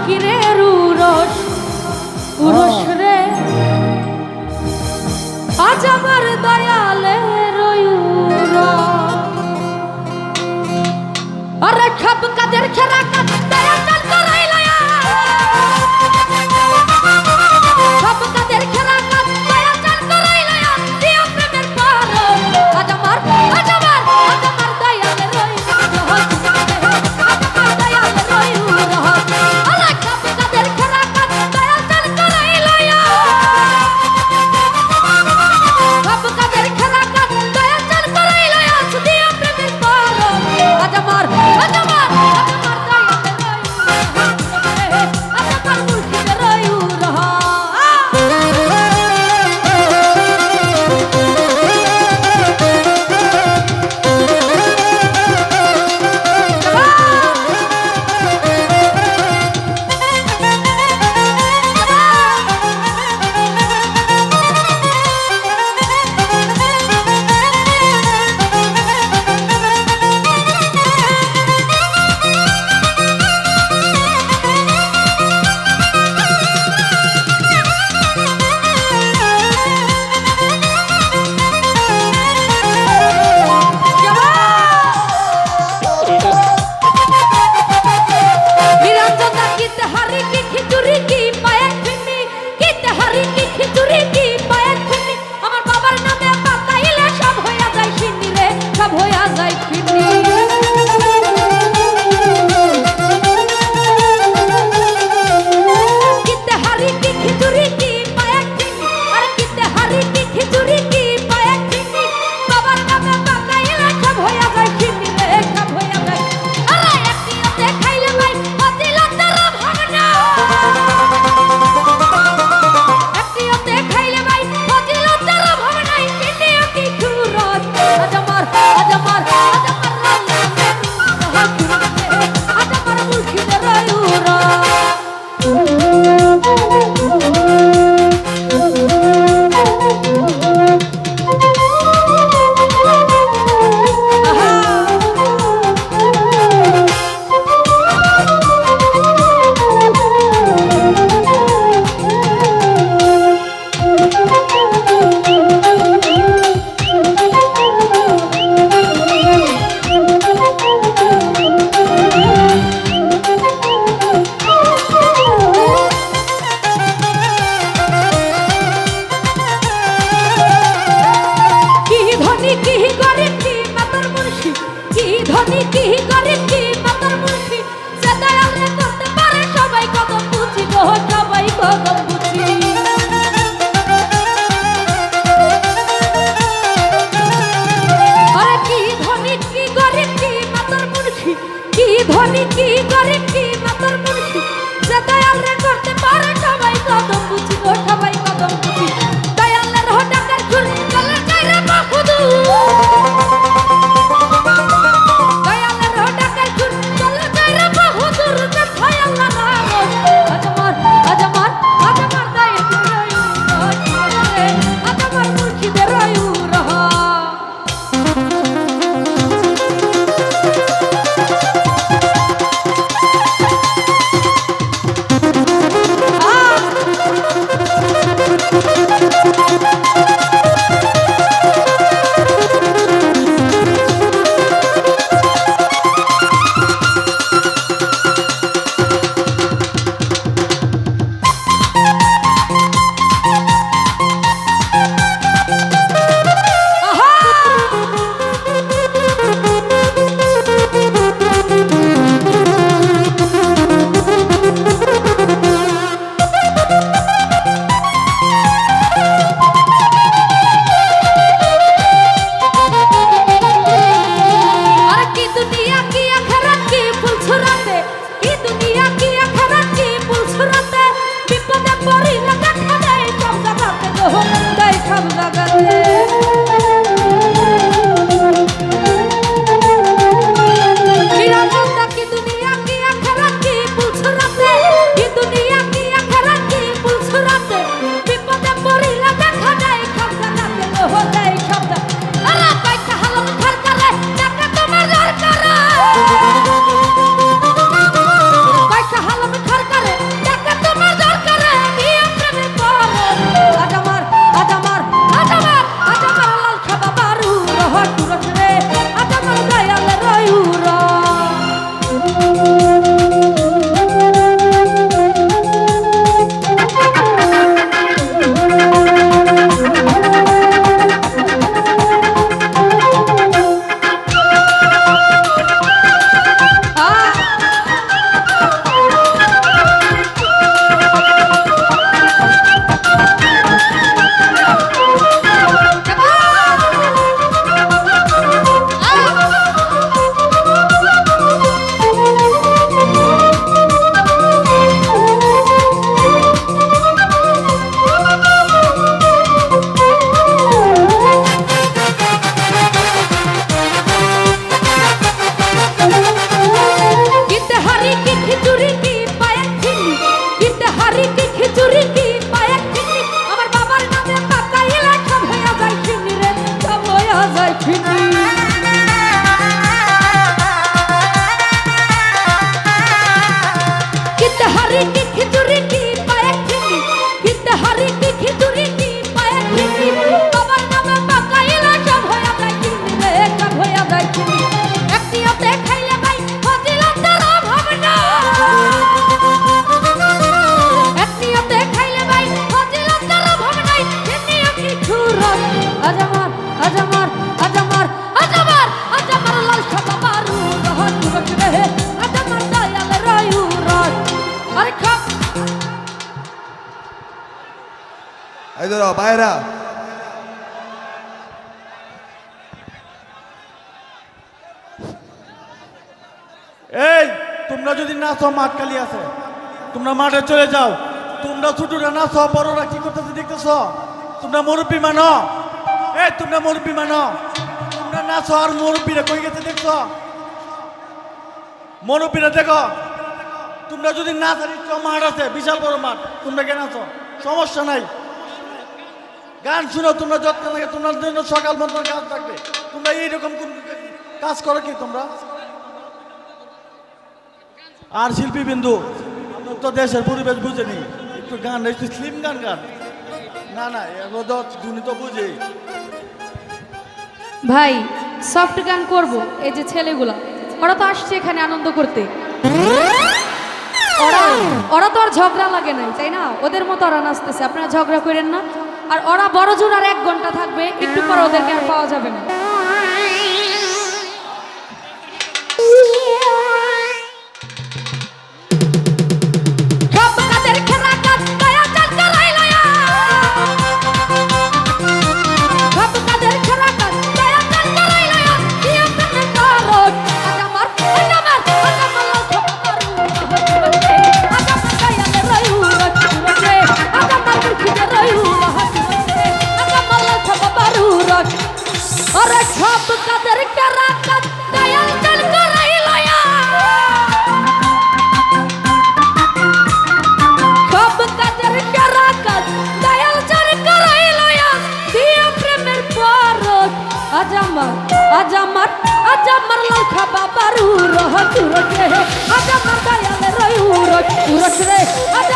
ফকিরের উরস উরস রে আজ আমার দয়ালের আরে খাপ কাদের খেরা কাদ দয়া চাল করাইলা খাপ কাদের খেরা কাদ দয়া চাল করাইলা দিও প্রেমের পার আজ আমার দয়ালের আরে খাপ কাদের খেরা কাদ দয়া চাল করাইলা খাপ কাদের খেরা কাদ দয়া চাল করাইলা দিও প্রেমের পার আজ আমার দয়ালের এই ধরো বাইরা এই তোমরা যদি নাচো মাঠ খালি আছে, তোমরা মাঠে চলে যাও। তোমরা ছোটরা নাচো, বড়রা কি করতেছে দেখতেছ? তোমরা মুরব্বী মানো, এই তোমরা মুরব্বী মানো, তোমরা নাচো। আর মুরব্বীরা কই গেছে দেখছো? মুরব্বীরা দেখো। তোমরা যদি না জানি তো মাঠ আছে, বিশাল বড় মাঠ, তোমরা কেন আছো? সমস্যা নাই, গান শুনো। তোমরা যত্ন থাকে, তোমার জন্য সকাল মন্ত্র কাজ থাকবে। তোমরা এইরকম কোন কাজ করো কি তোমরা? আর শিল্পী বিন্দু, আপনার তো দেশের পরিবেশ বুঝেনি, একটু গান, একটু স্লিম গান গান। না না, এগুলো তো তুমি তো বুঝেই। ভাই সফট গান করব। এই যে ছেলেগুলা, ওরা তো আসছে এখানে আনন্দ করতে। ওরা তো আর ঝগড়া লাগে নাই, তাই না? ওদের মতো ওরা নাচতেছে, আপনারা ঝগড়া করেন না। আর ওরা বড় জোর আর 1 ঘন্টা থাকবে, একটু পর ওদেরকে আর পাওয়া যাবে না। আজ আমার লাল খাবা বারু রহ তুরকে, আজ আমার দয়ালে রই উরক রে, আজ